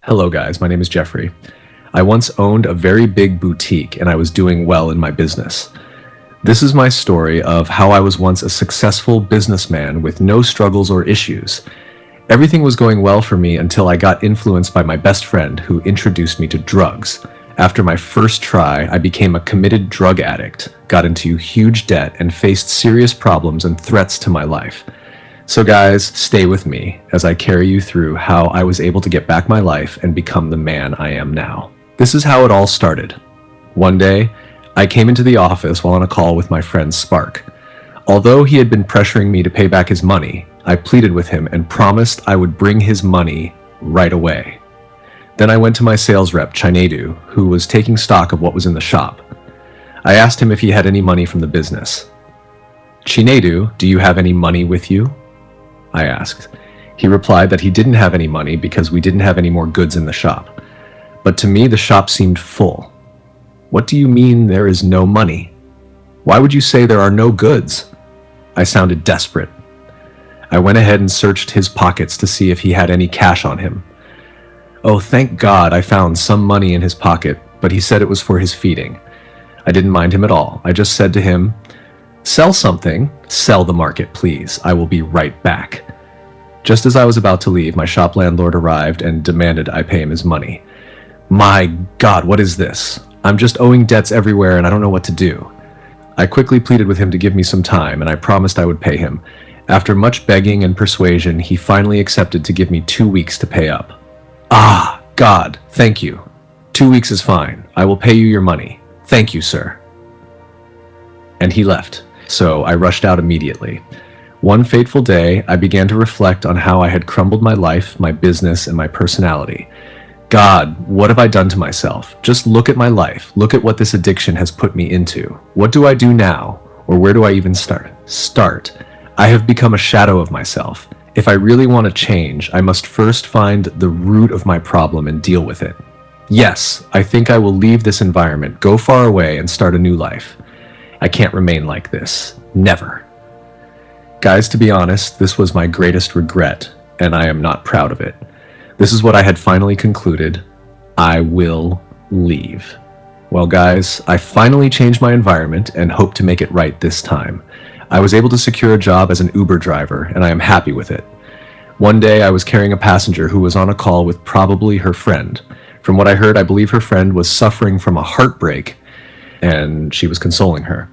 Hello guys, my name is Jeffrey. I once owned a very big boutique and I was doing well in my business. This is my story of how I was once a successful businessman with no struggles or issues. Everything was going well for me until I got influenced by my best friend who introduced me to drugs. After my first try, I became a committed drug addict, got into huge debt, and faced serious problems and threats to my life. So guys, stay with me as I carry you through how I was able to get back my life and become the man I am now. This is how it all started. One day, I came into the office while on a call with my friend Spark. Although he had been pressuring me to pay back his money, I pleaded with him and promised I would bring his money right away. Then I went to my sales rep, Chinedu, who was taking stock of what was in the shop. I asked him if he had any money from the business. "Chinedu, do you have any money with you?" I asked. He replied that he didn't have any money because we didn't have any more goods in the shop. But to me, the shop seemed full. "What do you mean there is no money? Why would you say there are no goods?" I sounded desperate. I went ahead and searched his pockets to see if he had any cash on him. Oh, thank God I found some money in his pocket, but he said it was for his feeding. I didn't mind him at all. I just said to him, "Sell something. Sell the market, please. I will be right back." Just as I was about to leave, my shop landlord arrived and demanded I pay him his money. My God, what is this? I'm just owing debts everywhere and I don't know what to do. I quickly pleaded with him to give me some time and I promised I would pay him. After much begging and persuasion, he finally accepted to give me 2 weeks to pay up. Ah, God, thank you. 2 weeks is fine. I will pay you your money. Thank you, sir. And he left, so I rushed out immediately. One fateful day, I began to reflect on how I had crumbled my life, my business, and my personality. God, what have I done to myself? Just look at my life. Look at what this addiction has put me into. What do I do now? Or where do I even start? I have become a shadow of myself. If I really want to change, I must first find the root of my problem and deal with it. Yes, I think I will leave this environment, go far away, and start a new life. I can't remain like this. Never. Guys, to be honest, this was my greatest regret, and I am not proud of it. This is what I had finally concluded. I will leave. Well, guys, I finally changed my environment and hope to make it right this time. I was able to secure a job as an Uber driver, and I am happy with it. One day, I was carrying a passenger who was on a call with probably her friend. From what I heard, I believe her friend was suffering from a heartbreak, and she was consoling her.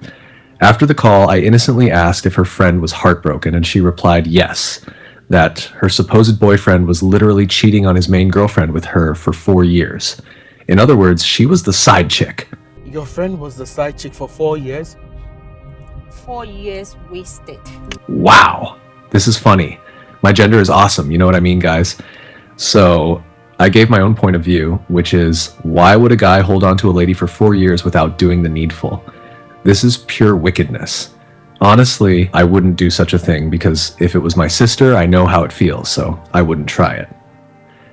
After the call, I innocently asked if her friend was heartbroken, and she replied yes, that her supposed boyfriend was literally cheating on his main girlfriend with her for 4 years. In other words, she was the side chick. Your friend was the side chick for 4 years? 4 years wasted. Wow, this is funny. My gender is awesome, you know what I mean, guys? So I gave my own point of view, which is, why would a guy hold on to a lady for 4 years without doing the needful? This is pure wickedness. Honestly, I wouldn't do such a thing because if it was my sister, I know how it feels, so I wouldn't try it.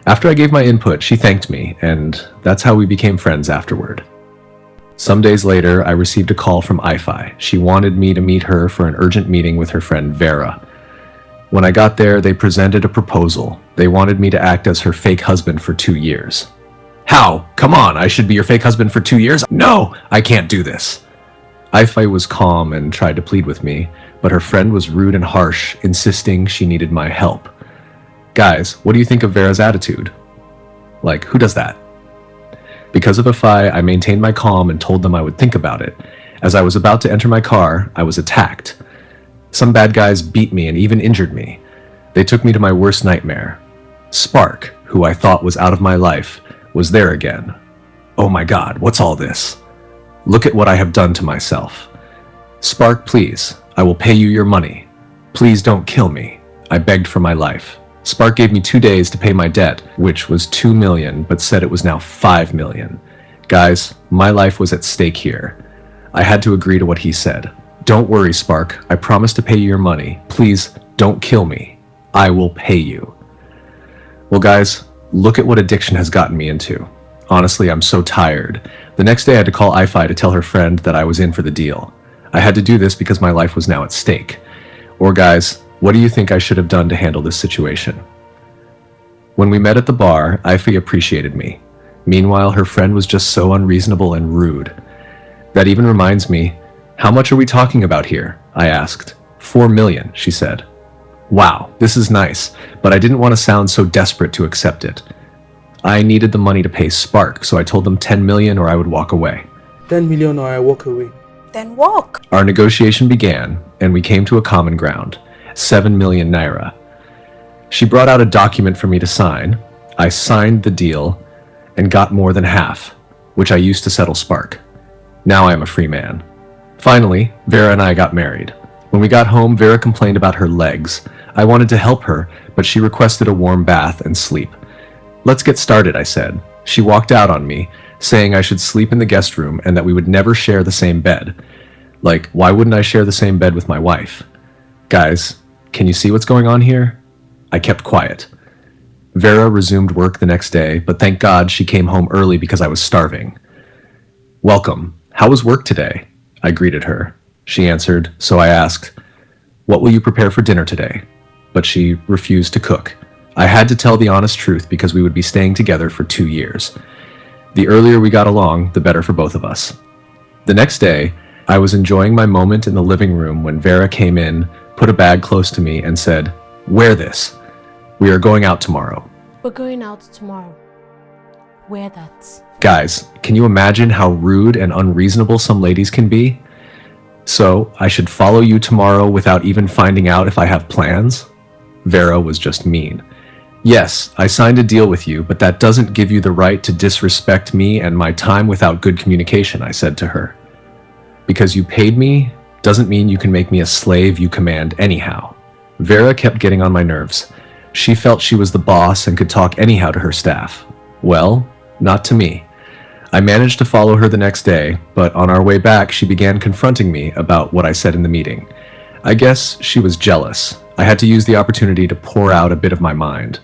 After I gave my input, she thanked me, and that's how we became friends afterward. Some days later, I received a call from IFI. She wanted me to meet her for an urgent meeting with her friend Vera. When I got there, they presented a proposal. They wanted me to act as her fake husband for 2 years. How? Come on, I should be your fake husband for 2 years? No, I can't do this. IFI was calm and tried to plead with me, but her friend was rude and harsh, insisting she needed my help. Guys, what do you think of Vera's attitude? Like, who does that? Because of IFI, I maintained my calm and told them I would think about it. As I was about to enter my car, I was attacked. Some bad guys beat me and even injured me. They took me to my worst nightmare. Spark, who I thought was out of my life, was there again. Oh my God, what's all this? Look at what I have done to myself. Spark, please, I will pay you your money. Please don't kill me. I begged for my life. Spark gave me 2 days to pay my debt, which was 2 million, but said it was now 5 million. Guys, my life was at stake here. I had to agree to what he said. Don't worry, Spark. I promise to pay you your money. Please, don't kill me. I will pay you. Well, guys, look at what addiction has gotten me into. Honestly, I'm so tired. The next day I had to call IFI to tell her friend that I was in for the deal. I had to do this because my life was now at stake. Or guys, what do you think I should have done to handle this situation? When we met at the bar, Ify appreciated me. Meanwhile, her friend was just so unreasonable and rude. That even reminds me, how much are we talking about here? I asked. 4 million, she said. Wow, this is nice, but I didn't want to sound so desperate to accept it. I needed the money to pay Spark, so I told them 10 million or I would walk away. 10 million or I walk away. Then walk. Our negotiation began, and we came to a common ground, 7 million naira. She brought out a document for me to sign. I signed the deal and got more than half, which I used to settle Spark. Now I am a free man. Finally, Vera and I got married. When we got home, Vera complained about her legs. I wanted to help her, but she requested a warm bath and sleep. Let's get started, I said. She walked out on me, saying I should sleep in the guest room and that we would never share the same bed. Like, why wouldn't I share the same bed with my wife? Guys, can you see what's going on here? I kept quiet. Vera resumed work the next day, but thank God she came home early because I was starving. Welcome. How was work today? I greeted her. She answered, so I asked, what will you prepare for dinner today? But she refused to cook. I had to tell the honest truth because we would be staying together for 2 years. The earlier we got along, the better for both of us. The next day, I was enjoying my moment in the living room when Vera came in, put a bag close to me, and said, wear this. We are going out tomorrow. We're going out tomorrow. Wear that. Guys, can you imagine how rude and unreasonable some ladies can be? So, I should follow you tomorrow without even finding out if I have plans? Vera was just mean. Yes, I signed a deal with you, but that doesn't give you the right to disrespect me and my time without good communication, I said to her. Because you paid me doesn't mean you can make me a slave you command anyhow. Vera kept getting on my nerves. She felt she was the boss and could talk anyhow to her staff. Well, not to me. I managed to follow her the next day, but on our way back, she began confronting me about what I said in the meeting. I guess she was jealous. I had to use the opportunity to pour out a bit of my mind.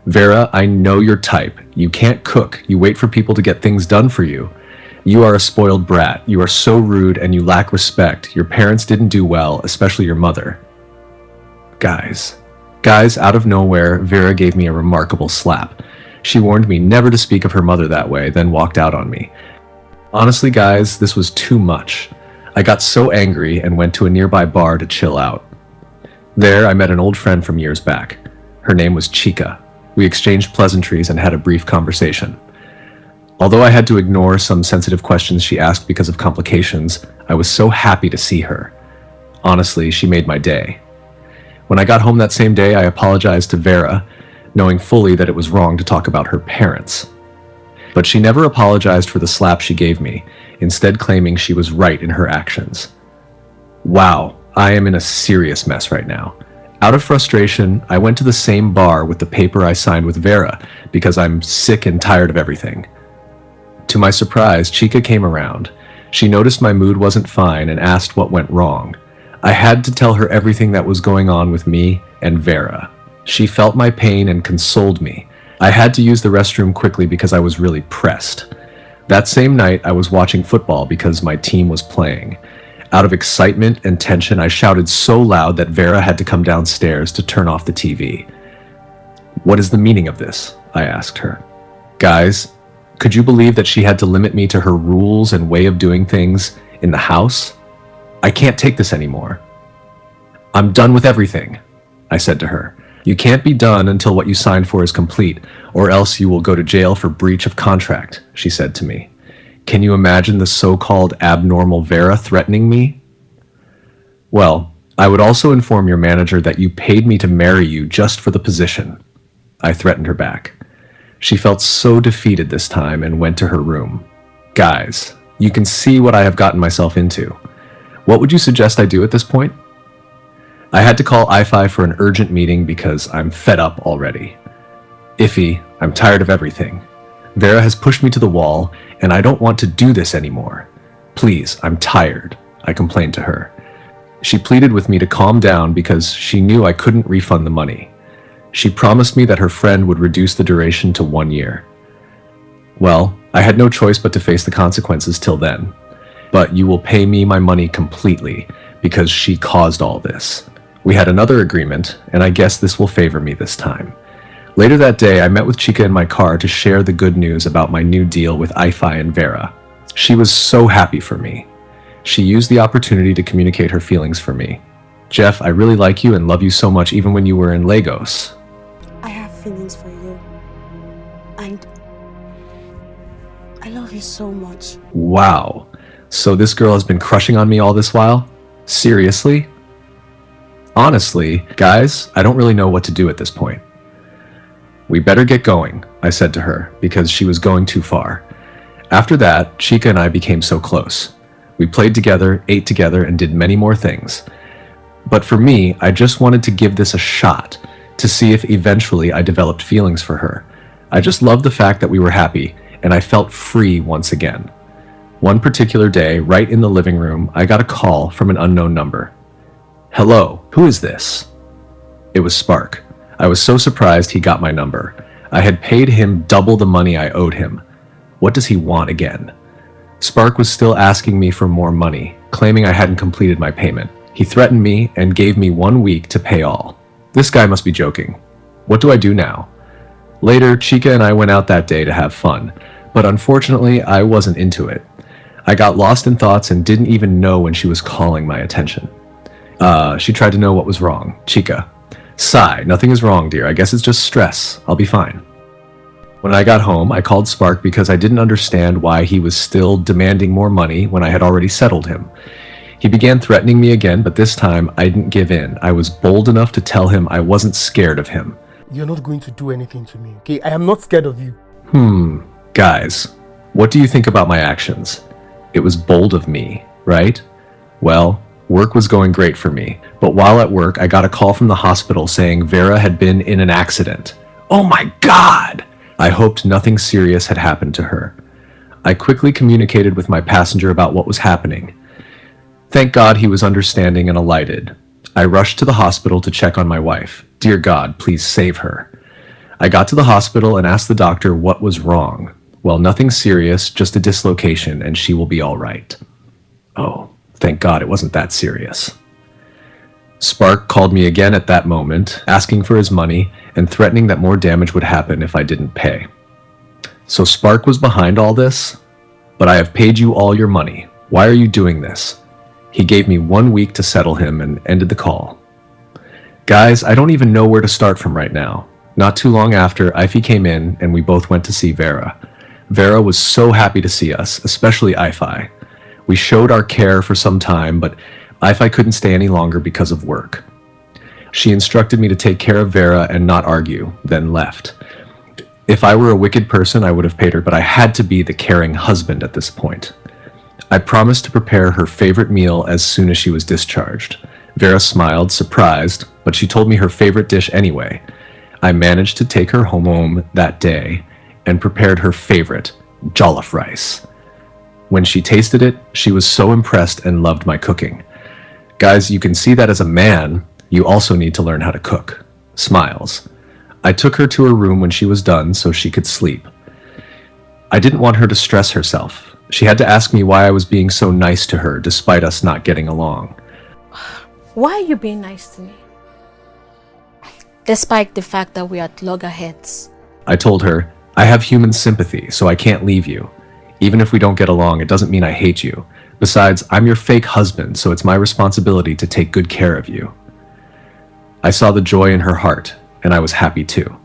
Vera, I know your type. You can't cook. You wait for people to get things done for you. You are a spoiled brat. You are so rude and you lack respect. Your parents didn't do well, especially your mother. Guys, out of nowhere, Vera gave me a remarkable slap. She warned me never to speak of her mother that way, then walked out on me. Honestly, guys, this was too much. I got so angry and went to a nearby bar to chill out. There, I met an old friend from years back. Her name was Chica. We exchanged pleasantries and had a brief conversation. Although I had to ignore some sensitive questions she asked because of complications, I was so happy to see her. Honestly, she made my day. When I got home that same day, I apologized to Vera, knowing fully that it was wrong to talk about her parents. But she never apologized for the slap she gave me, instead claiming she was right in her actions. Wow, I am in a serious mess right now. Out of frustration, I went to the same bar with the paper I signed with Vera because I'm sick and tired of everything. To my surprise, Chica came around. She noticed my mood wasn't fine and asked what went wrong. I had to tell her everything that was going on with me and Vera. She felt my pain and consoled me. I had to use the restroom quickly because I was really pressed. That same night, I was watching football because my team was playing. Out of excitement and tension, I shouted so loud that Vera had to come downstairs to turn off the TV. What is the meaning of this? I asked her. Guys, could you believe that she had to limit me to her rules and way of doing things in the house? I can't take this anymore. I'm done with everything, I said to her. You can't be done until what you signed for is complete, or else you will go to jail for breach of contract, she said to me. Can you imagine the so-called abnormal Vera threatening me? Well, I would also inform your manager that you paid me to marry you just for the position. I threatened her back. She felt so defeated this time and went to her room. Guys, you can see what I have gotten myself into. What would you suggest I do at this point? I had to call Ify for an urgent meeting because I'm fed up already. Ify, I'm tired of everything. Vera has pushed me to the wall, and I don't want to do this anymore. Please, I'm tired, I complained to her. She pleaded with me to calm down because she knew I couldn't refund the money. She promised me that her friend would reduce the duration to 1 year. Well, I had no choice but to face the consequences till then. But you will pay me my money completely because she caused all this. We had another agreement, and I guess this will favor me this time. Later that day, I met with Chica in my car to share the good news about my new deal with IFI and Vera. She was so happy for me. She used the opportunity to communicate her feelings for me. Jeff, I really like you and love you so much even when you were in Lagos. I have feelings for you. And I love you so much. Wow. So this girl has been crushing on me all this while? Seriously? Honestly, guys, I don't really know what to do at this point. We better get going, I said to her, because she was going too far. After that, Chica and I became so close. We played together, ate together, and did many more things. But for me, I just wanted to give this a shot, to see if eventually I developed feelings for her. I just loved the fact that we were happy, and I felt free once again. One particular day, right in the living room, I got a call from an unknown number. Hello, who is this? It was Spark. I was so surprised he got my number. I had paid him double the money I owed him. What does he want again? Spark was still asking me for more money, claiming I hadn't completed my payment. He threatened me and gave me 1 week to pay all. This guy must be joking. What do I do now? Later, Chica and I went out that day to have fun, but unfortunately, I wasn't into it. I got lost in thoughts and didn't even know when she was calling my attention. She tried to know what was wrong. Chica. Sigh, nothing is wrong, dear. I guess it's just stress. I'll be fine. When I got home, I called Spark because I didn't understand why he was still demanding more money when I had already settled him. He began threatening me again, but this time I didn't give in. I was bold enough to tell him I wasn't scared of him. You're not going to do anything to me, okay? I am not scared of you. Guys, what do you think about my actions? It was bold of me, right? Well, work was going great for me, but while at work, I got a call from the hospital saying Vera had been in an accident. Oh my God! I hoped nothing serious had happened to her. I quickly communicated with my passenger about what was happening. Thank God he was understanding and alighted. I rushed to the hospital to check on my wife. Dear God, please save her. I got to the hospital and asked the doctor what was wrong. Well, nothing serious, just a dislocation, and she will be all right. Oh, thank God it wasn't that serious. Spark called me again at that moment, asking for his money and threatening that more damage would happen if I didn't pay. So Spark was behind all this? But I have paid you all your money. Why are you doing this? He gave me 1 week to settle him and ended the call. Guys, I don't even know where to start from right now. Not too long after, Ify came in and we both went to see Vera. Vera was so happy to see us, especially Ify. We showed our care for some time, but Ify couldn't stay any longer because of work. She instructed me to take care of Vera and not argue, then left. If I were a wicked person, I would have paid her, but I had to be the caring husband at this point. I promised to prepare her favorite meal as soon as she was discharged. Vera smiled, surprised, but she told me her favorite dish anyway. I managed to take her home that day and prepared her favorite, jollof rice. When she tasted it, she was so impressed and loved my cooking. Guys, you can see that as a man, you also need to learn how to cook. Smiles. I took her to her room when she was done so she could sleep. I didn't want her to stress herself. She had to ask me why I was being so nice to her despite us not getting along. Why are you being nice to me? Despite the fact that we are at loggerheads. I told her, I have human sympathy, so I can't leave you. Even if we don't get along, it doesn't mean I hate you. Besides, I'm your fake husband, so it's my responsibility to take good care of you. I saw the joy in her heart, and I was happy too.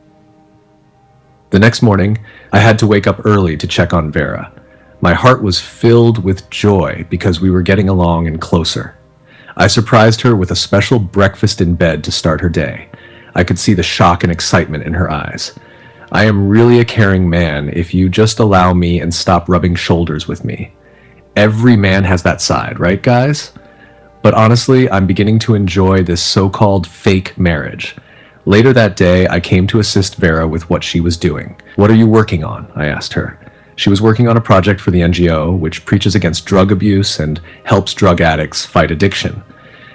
The next morning, I had to wake up early to check on Vera. My heart was filled with joy because we were getting along and closer. I surprised her with a special breakfast in bed to start her day. I could see the shock and excitement in her eyes. I am really a caring man if you just allow me and stop rubbing shoulders with me. Every man has that side, right guys? But honestly, I'm beginning to enjoy this so-called fake marriage. Later that day, I came to assist Vera with what she was doing. What are you working on? I asked her. She was working on a project for the NGO, which preaches against drug abuse and helps drug addicts fight addiction.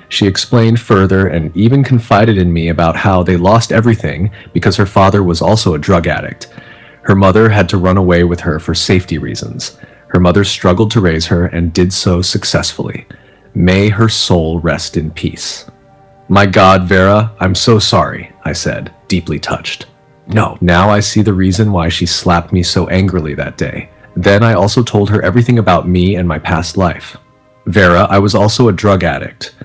She explained further and even confided in me about how they lost everything because her father was also a drug addict. Her mother had to run away with her for safety reasons. Her mother struggled to raise her and did so successfully. May her soul rest in peace. My God, Vera, I'm so sorry, I said, deeply touched. No, now I see the reason why she slapped me so angrily that day. Then I also told her everything about me and my past life. Vera, I was also a drug addict.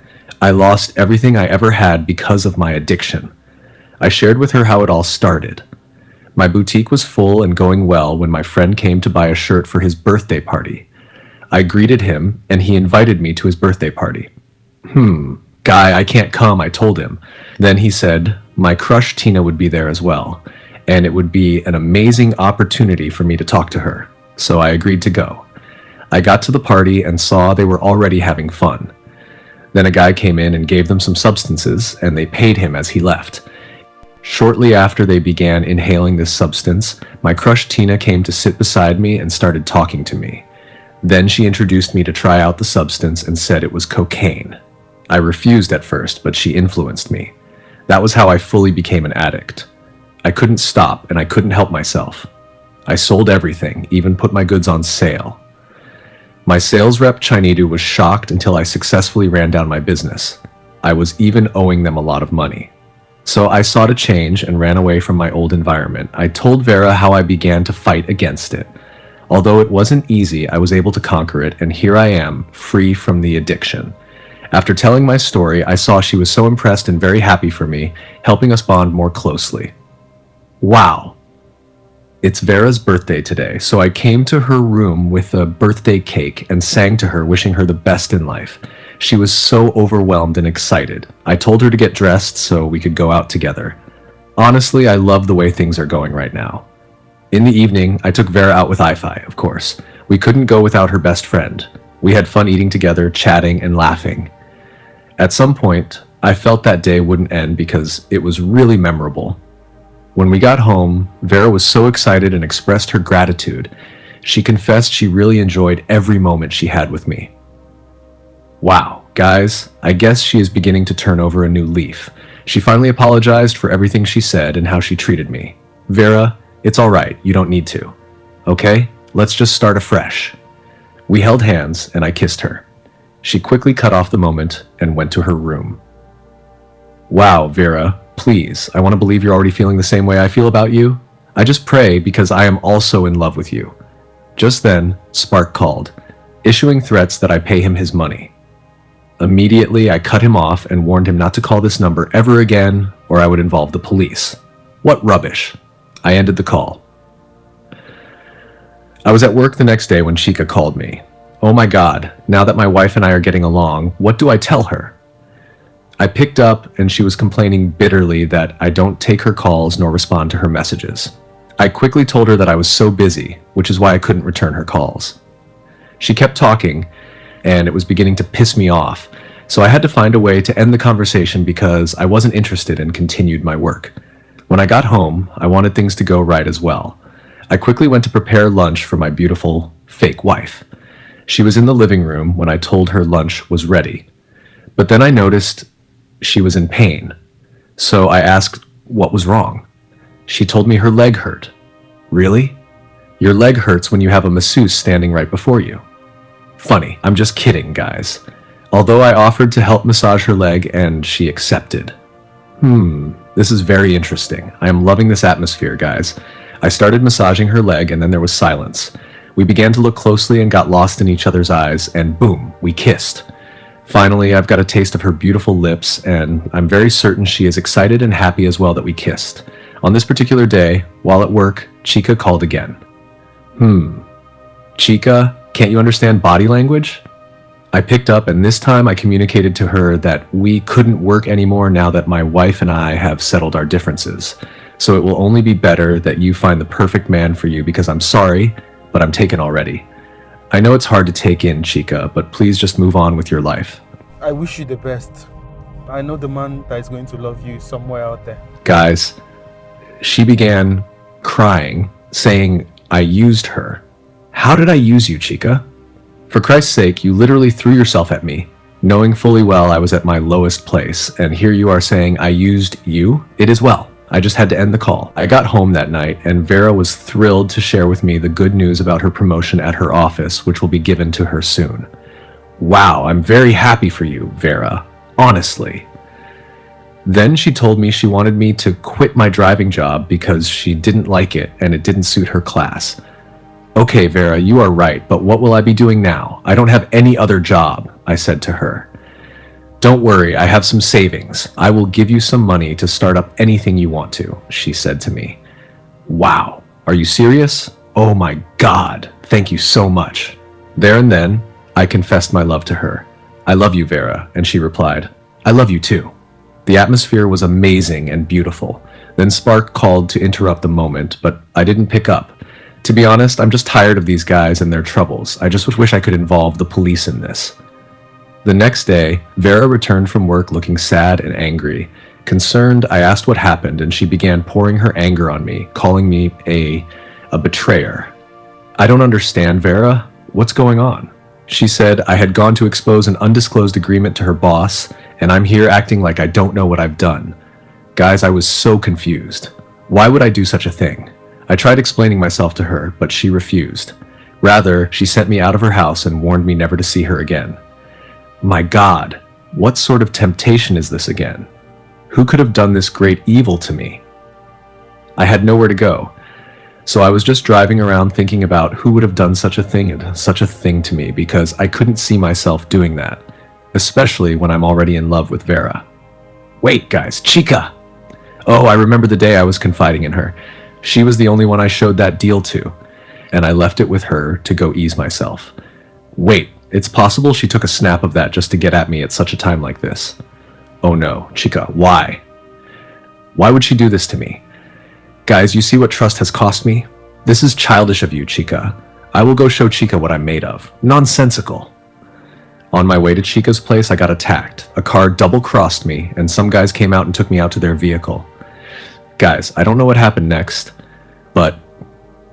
I lost everything I ever had because of my addiction. I shared with her how it all started. My boutique was full and going well when my friend came to buy a shirt for his birthday party. I greeted him, and he invited me to his birthday party. Guy, I can't come, I told him. Then he said, my crush Tina would be there as well, and it would be an amazing opportunity for me to talk to her. So I agreed to go. I got to the party and saw they were already having fun. Then a guy came in and gave them some substances, and they paid him as he left. Shortly after they began inhaling this substance, my crush Tina came to sit beside me and started talking to me. Then she introduced me to try out the substance and said it was cocaine. I refused at first, but she influenced me. That was how I fully became an addict. I couldn't stop, and I couldn't help myself. I sold everything, even put my goods on sale. My sales rep Chinidu was shocked until I successfully ran down my business. I was even owing them a lot of money. So I sought a change and ran away from my old environment. I told Vera how I began to fight against it. Although it wasn't easy, I was able to conquer it, and here I am, free from the addiction. After telling my story, I saw she was so impressed and very happy for me, helping us bond more closely. Wow. It's Vera's birthday today, so I came to her room with a birthday cake and sang to her, wishing her the best in life. She was so overwhelmed and excited. I told her to get dressed so we could go out together. Honestly, I love the way things are going right now. In the evening, I took Vera out with Ifi, of course. We couldn't go without her best friend. We had fun eating together, chatting, and laughing. At some point, I felt that day wouldn't end because it was really memorable. When we got home, Vera was so excited and expressed her gratitude. She confessed she really enjoyed every moment she had with me. Wow, guys, I guess she is beginning to turn over a new leaf. She finally apologized for everything she said and how she treated me. Vera, it's all right, you don't need to. Okay, let's just start afresh. We held hands and I kissed her. She quickly cut off the moment and went to her room. Wow, Vera, please, I want to believe you're already feeling the same way I feel about you. I just pray because I am also in love with you. Just then, Spark called, issuing threats that I pay him his money. Immediately, I cut him off and warned him not to call this number ever again or I would involve the police. What rubbish. I ended the call. I was at work the next day when Chica called me. Oh my God, now that my wife and I are getting along, what do I tell her? I picked up and she was complaining bitterly that I don't take her calls nor respond to her messages. I quickly told her that I was so busy, which is why I couldn't return her calls. She kept talking, and it was beginning to piss me off, so I had to find a way to end the conversation because I wasn't interested and continued my work. When I got home, I wanted things to go right as well. I quickly went to prepare lunch for my beautiful, fake wife. She was in the living room when I told her lunch was ready. But then I noticed she was in pain, so I asked what was wrong. She told me her leg hurt. Really? Your leg hurts when you have a masseuse standing right before you. Funny, I'm just kidding, guys. Although I offered to help massage her leg and she accepted. This is very interesting. I am loving this atmosphere, guys. I started massaging her leg and then there was silence. We began to look closely and got lost in each other's eyes, and boom, we kissed. Finally, I've got a taste of her beautiful lips, and I'm very certain she is excited and happy as well that we kissed. On this particular day, while at work, Chica called again. Chica, can't you understand body language? I picked up, and this time I communicated to her that we couldn't work anymore now that my wife and I have settled our differences. So it will only be better that you find the perfect man for you because I'm sorry, but I'm taken already. I know it's hard to take in, Chica, but please just move on with your life. I wish you the best. I know the man that is going to love you is somewhere out there. Guys, she began crying, saying I used her. How did I use you, Chica? For Christ's sake, you literally threw yourself at me, knowing fully well I was at my lowest place, and here you are saying I used you? It is well. I just had to end the call. I got home that night, and Vera was thrilled to share with me the good news about her promotion at her office, which will be given to her soon. Wow, I'm very happy for you, Vera. Honestly. Then she told me she wanted me to quit my driving job because she didn't like it and it didn't suit her class. Okay, Vera, you are right, but what will I be doing now? I don't have any other job, I said to her. Don't worry, I have some savings. I will give you some money to start up anything you want to, she said to me. Wow, are you serious? Oh my God, thank you so much. There and then, I confessed my love to her. I love you, Vera, and she replied, I love you too. The atmosphere was amazing and beautiful. Then Spark called to interrupt the moment, but I didn't pick up. To be honest, I'm just tired of these guys and their troubles. I just wish I could involve the police in this. The next day, Vera returned from work looking sad and angry. Concerned, I asked what happened, and she began pouring her anger on me, calling me a betrayer. I don't understand, Vera. What's going on? She said I had gone to expose an undisclosed agreement to her boss, and I'm here acting like I don't know what I've done. Guys, I was so confused. Why would I do such a thing? I tried explaining myself to her, but she refused. Rather, she sent me out of her house and warned me never to see her again. My God, what sort of temptation is this again? Who could have done this great evil to me? I had nowhere to go, so I was just driving around thinking about who would have done such a thing to me, because I couldn't see myself doing that, especially when I'm already in love with Vera. Wait, guys, Chica! Oh, I remember the day I was confiding in her. She was the only one I showed that deal to, and I left it with her to go ease myself. Wait, it's possible she took a snap of that just to get at me at such a time like this. Oh no, Chica, why? Why would she do this to me? Guys, you see what trust has cost me? This is childish of you, Chica. I will go show Chica what I'm made of. Nonsensical. On my way to Chica's place, I got attacked. A car double-crossed me, and some guys came out and took me out to their vehicle. Guys, I don't know what happened next, but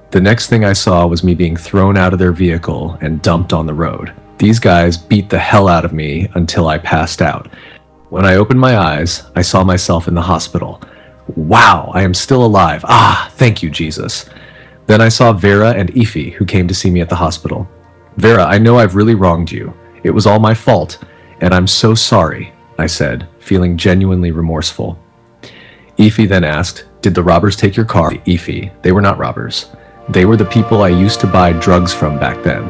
the next thing I saw was me being thrown out of their vehicle and dumped on the road. These guys beat the hell out of me until I passed out. When I opened my eyes, I saw myself in the hospital. Wow, I am still alive. Ah, thank you, Jesus. Then I saw Vera and Ify, who came to see me at the hospital. Vera, I know I've really wronged you. It was all my fault, and I'm so sorry, I said, feeling genuinely remorseful. Ify then asked, did the robbers take your car? Ify, they were not robbers. They were the people I used to buy drugs from back then.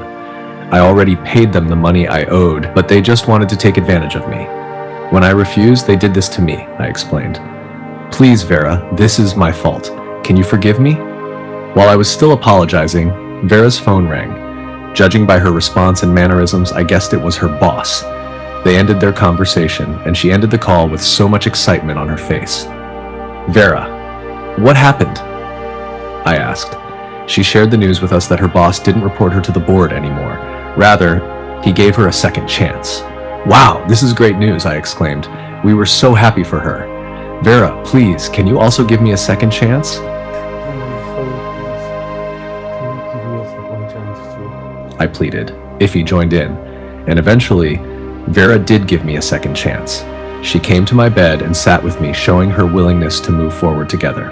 I already paid them the money I owed, but they just wanted to take advantage of me. When I refused, they did this to me, I explained. Please, Vera, this is my fault. Can you forgive me? While I was still apologizing, Vera's phone rang. Judging by her response and mannerisms, I guessed it was her boss. They ended their conversation, and she ended the call with so much excitement on her face. Vera, what happened? I asked. She shared the news with us that her boss didn't report her to the board anymore. Rather, he gave her a second chance. Wow, this is great news, I exclaimed. We were so happy for her. Vera, please, can you also give me a second chance? I pleaded. Ify joined in, and eventually, Vera did give me a second chance. She came to my bed and sat with me, showing her willingness to move forward together.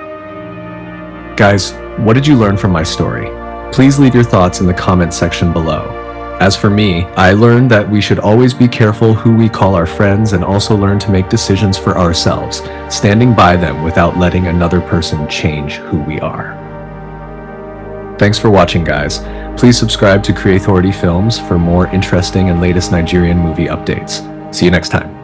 Guys, what did you learn from my story? Please leave your thoughts in the comment section below. As for me, I learned that we should always be careful who we call our friends and also learn to make decisions for ourselves, standing by them without letting another person change who we are. Thanks for watching, guys. Please subscribe to Creatority Films for more interesting and latest Nigerian movie updates. See you next time.